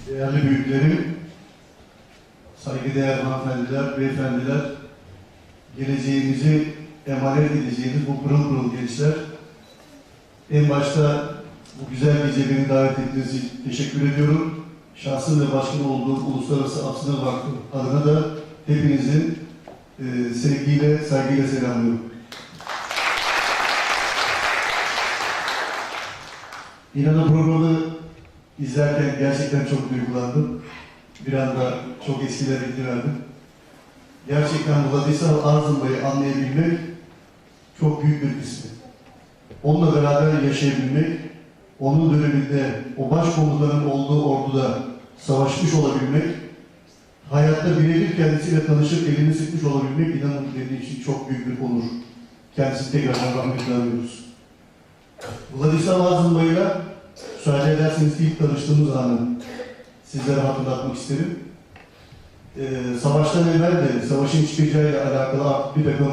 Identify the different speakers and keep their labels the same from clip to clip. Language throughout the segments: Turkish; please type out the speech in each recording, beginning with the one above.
Speaker 1: değerli büyüklerim, saygıdeğer hanımefendiler, beyefendiler, geleceğimizi emanet edeceğimiz bu pırıl pırıl gençler, en başta bu güzel gece beni davet ettiğiniz için teşekkür ediyorum. Şahsım ve başkan olduğum Uluslararası Af-Sınır Vakfı adına da hepinizin sevgiyle, saygıyla selamlıyorum. İnanın programı izlerken gerçekten çok duygulandım. Bir anda çok eskilere gidiverdim. Gerçekten Vladislav Arzumbay'ı anlayabilmek çok büyük bir kısmı. Onunla beraber yaşayabilmek, onun döneminde o başkomutanın olduğu orduda savaşmış olabilmek, hayatta birebir kendisiyle tanışıp elini sıkmış olabilmek inanın benim için çok büyük bir onur. Kendisini tekrardan rahmetle anıyoruz. Vladislav Arzumbay'la müsaade ederseniz ilk tanıştığımız anı sizlere hatırlatmak isterim. Savaştan evvel de savaşın çıkacağıyla alakalı artık bir takım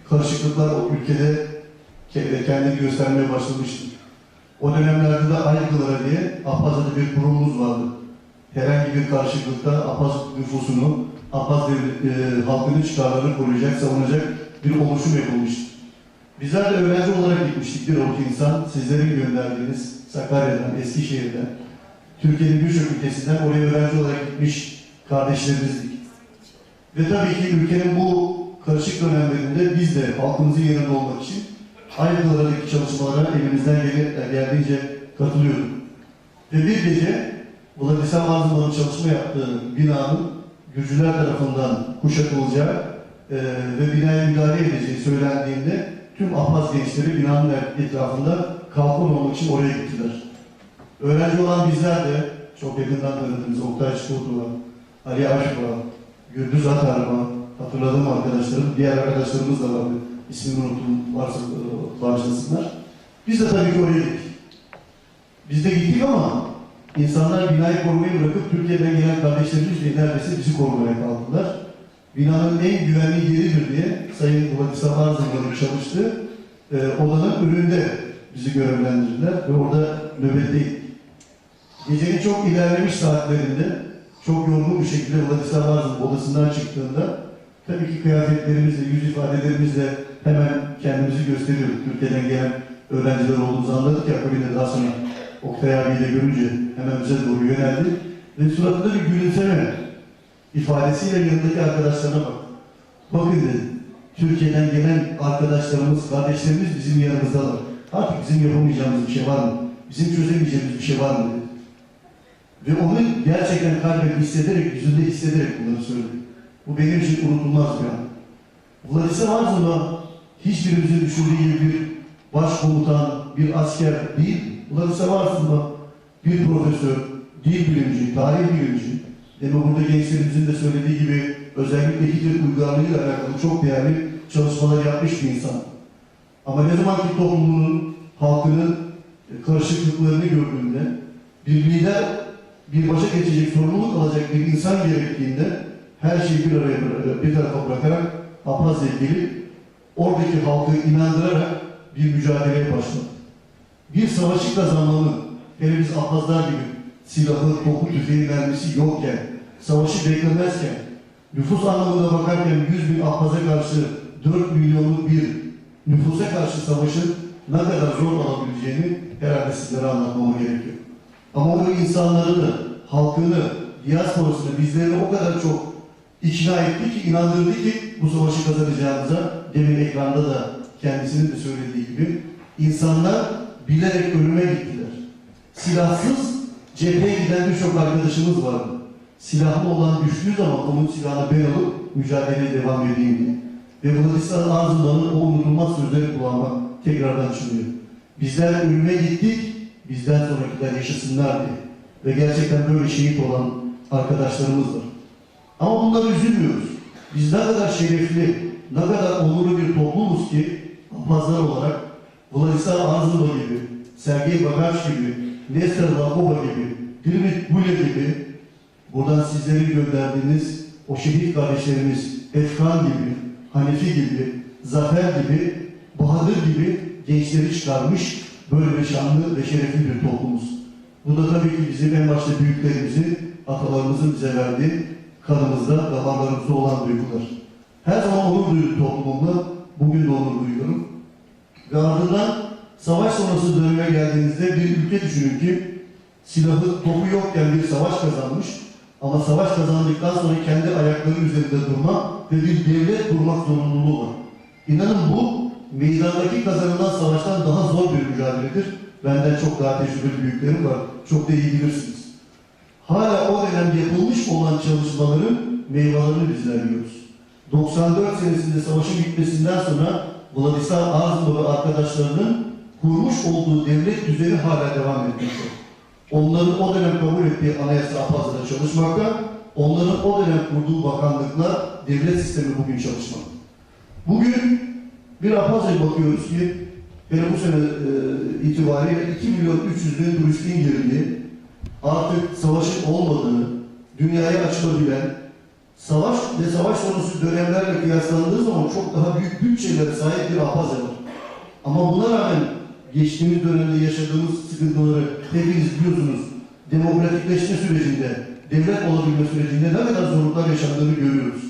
Speaker 1: karışıklıklar o ülkede kendini göstermeye başlamıştı. O dönemlerde de Aygılara diye Abhaz'da bir kurumumuz vardı. Herhangi bir karışıklıkta Abhaz nüfusunu, Abhaz halkının çıkarlarını koruyacak, savunacak bir oluşum yapılmıştı. Bizler de öğrenci olarak gitmiştik bir avuç insan, sizlerin gönderdiğiniz Sakarya'dan, Eskişehir'den, Türkiye'nin birçok ülkesinden oraya öğrenci olarak gitmiş kardeşlerimizdik. Ve tabii ki ülkenin bu karışık dönemlerinde biz de halkımızın yanında olmak için Aygılar'daki çalışmalara elimizden geldiğince katılıyorduk. Ve bir gece Vladislav Arzumbay'ın çalışma yaptığı binanın Gürcüler tarafından kuşatılacağı ve binaya müdahale edeceği söylendiğinde tüm Abhaz gençleri binanın etrafında kalkın olmak için oraya gittiler. Öğrenci olan bizler de çok yakından tanıdığımız Oktay Çıkıltuğ'a, Ali Aşk'a, Gürdüz Atarma, hatırladığım arkadaşlarım, diğer arkadaşlarımız da vardı. İsmini unuttum, varsa bağışlasınlar. Biz de tabii ki oraya gittik. Biz de gittik ama insanlar binayı korumayı bırakıp Türkiye'den gelen kardeşlerimiz de neredeyse bizi korumaya kaldılar. Binanın en güvenli yeridir diye Sayın Vladislav Arzumbay'ın çalıştığı odanın önünde bizi görevlendirdiler ve orada nöbetteydik. Gecenin çok ilerlemiş saatlerinde çok yorgun bir şekilde Vladislav Arzumbay'ın odasından çıktığında tabii ki kıyafetlerimizle, yüz ifadelerimizle hemen kendimizi gösteriyorduk. Türkiye'den gelen öğrenciler olduğumuzu anladık ya, akabinde daha sonra Oktay abiyi de görünce hemen bize doğru yöneldi ve suratında bir gülümseme ifadesiyle yanındaki arkadaşlarına bak. Bakın dedi, Türkiye'den gelen arkadaşlarımız, kardeşlerimiz bizim yanımızdalar. Artık bizim yapamayacağımız bir şey var mı? Bizim çözemeyeceğimiz bir şey var mı dedi. Ve onu gerçekten kalben hissederek, yüzünde hissederek bunları söyledi. Bu benim için unutulmaz bir an. Vladislav Arzumbay'ın hiçbirimizin düşündüğü gibi bir başkomutan, bir asker değil. Vladislav Arzumbay'ın bir profesör, dil bilimci, tarih bilimci. Demin burada gençlerimizin de söylediği gibi özellikle Hitler uygarlığıyla alakalı çok değerli çalışmalar yapmış bir insan. Ama ne zaman ki toplumunun, halkının karışıklıklarını gördüğünde bir lider, bir başa geçecek, sorumluluk alacak bir insan gerektiğinde her şeyi bir tarafa bırakarak Abhaz'la ilgili oradaki halkı inandırarak bir mücadeleye başladı. Bir savaşı kazanmanın, hele biz Abhazlar gibi silahı, topu, tüfeği, mermisi yokken, savaşı beklemezken, nüfus anlamında bakarken 100 bin Abhaz'a karşı 4 milyonluk bir nüfusa karşı savaşın ne kadar zor olabileceğini herhalde sizlere anlatmama gerekiyor. Ama o insanlarını, halkını, diasporasını, bizleri o kadar çok ikna etti ki, inandırdı ki bu savaşı kazanacağımıza, demin ekranda da kendisinin de söylediği gibi insanlar bilerek ölüme gittiler. Silahsız cepheye giden birçok arkadaşımız vardı. Silahlı olan düştüğü zaman onun silahını ben alıp mücadeleye devam edeyim diye. Ve Vladislav Arzumbay'ın o unutulmaz sözleri kulağıma tekrardan çınlıyor. Bizler ölüme gittik, bizden sonrakiler yaşasınlar diye. Ve gerçekten böyle şehit olan arkadaşlarımız var. Ama bunlara üzülmüyoruz. Biz ne kadar şerefli, ne kadar onurlu bir toplumuz ki Abhazlar olarak Vladislav Arzumbay gibi, Sergey Bagach gibi, Nestor Vakova gibi, Dirmit Bule gibi, buradan sizlerin gönderdiğiniz o şehit kardeşlerimiz Efkan gibi, Hanefi gibi, Zafer gibi, Bahadır gibi gençleri çıkarmış böyle bir şanlı ve şerefli bir toplumuz. Bu da tabii ki bizim en başta büyüklerimizin, atalarımızın bize verdiği kanımızda, damarlarımızda olan duygular. Her zaman onur duydum toplumumda, bugün de onur duyuyorum. Ve ardından savaş sonrası döneme geldiğinizde bir ülke düşünün ki silahı, topu yokken bir savaş kazanmış ama savaş kazandıktan sonra kendi ayakları üzerinde durma ve bir devlet kurmak zorunluluğu var. İnanın bu meydandaki kazanılan savaştan daha zor bir mücadeledir. Benden çok daha tecrübeli büyüklerim var. Çok da iyi bilirsiniz. Hala o dönem yapılmış olan çalışmaların meyvelerini bizler yiyoruz. 94 senesinde savaşın bitmesinden sonra Vladislav Arzumov ve arkadaşlarının kurmuş olduğu devlet düzeni hala devam etmekte. Onların o dönem kabul ettiği anayasa Apaz'da çalışmakta, onların o dönem kurduğu bakanlıklar, devlet sistemi bugün çalışmakta. Bugün bir Apaz'a bakıyoruz ki, hele bu sene itibariyle 2.300.000 turistin girdiği, artık savaşın olmadığını, dünyaya açılabilen, savaş ve savaş sonrası dönemlerle kıyaslandığı zaman çok daha büyük bütçelere sahip bir Apaz'a var. Ama buna rağmen geçtiğimiz dönemde yaşadığımız sıkıntıları hepiniz biliyorsunuz. Demokratikleşme sürecinde, devlet olabilme sürecinde ne kadar zorluklar yaşandığını görüyoruz.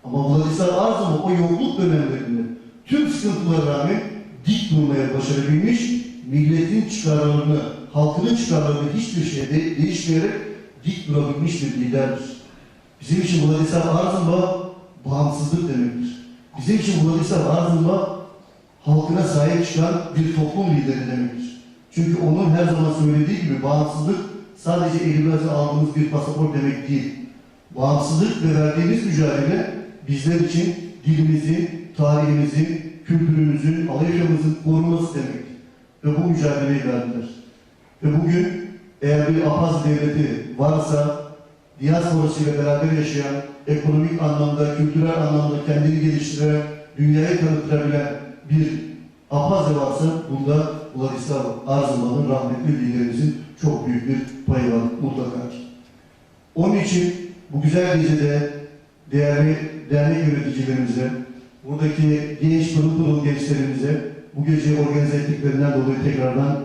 Speaker 1: Ama Vladislav Arzumov o yokluk dönemlerinde tüm sıkıntılara rağmen dik durmaya başarabilmiş, milletin çıkarlarını, halkının çıkarlarını hiçbir şeyde değişmeyerek dik durabilmiş bir liderdir. Bizim için Vladislav Arzumov bağımsızlık demektir. Bizim için Vladislav Arzumov halkına sahip çıkan bir toplum lideri demektir. Çünkü onun her zaman söylediği gibi bağımsızlık sadece elimize aldığımız bir pasaport demek değil. Bağımsızlık ve verdiğimiz mücadele bizler için dilimizin, tarihimizin, kültürümüzün, anayashamızın korunması demek. Ve bu mücadeleyi verdiler. Ve bugün eğer bir Apaz devleti varsa, diasporasıyla beraber yaşayan, ekonomik anlamda, kültürel anlamda kendini geliştiren, dünyaya tanıtılabilen bir Apaz varsa, bunda Vladislav Arzumov'un rahmetli liderimizin çok büyük bir payı var mutlaka. Onun için bu güzel gecede değerli dernek yöneticilerimize, buradaki genç pırıl pırıl gençlerimize bu geceyi organize ettiklerinden dolayı tekrardan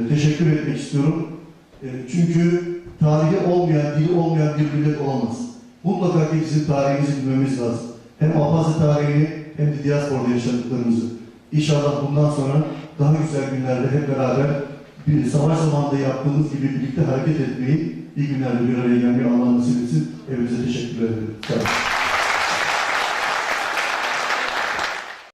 Speaker 1: teşekkür etmek istiyorum. Çünkü tarihi olmayan, dili olmayan bir millet olamaz. Mutlaka ki bizim tarihimizi bilmemiz lazım. Hem Apazı tarihini hem de diasporada yaşadıklarımızı. İnşallah bundan sonra daha güzel günlerde hep beraber bir savaş zamanında yaptığımız gibi birlikte hareket etmeyi, iyi günlerde bir araya gelmeyi Allah nasip etsin. Hepinize teşekkür ederim. Sağ olun.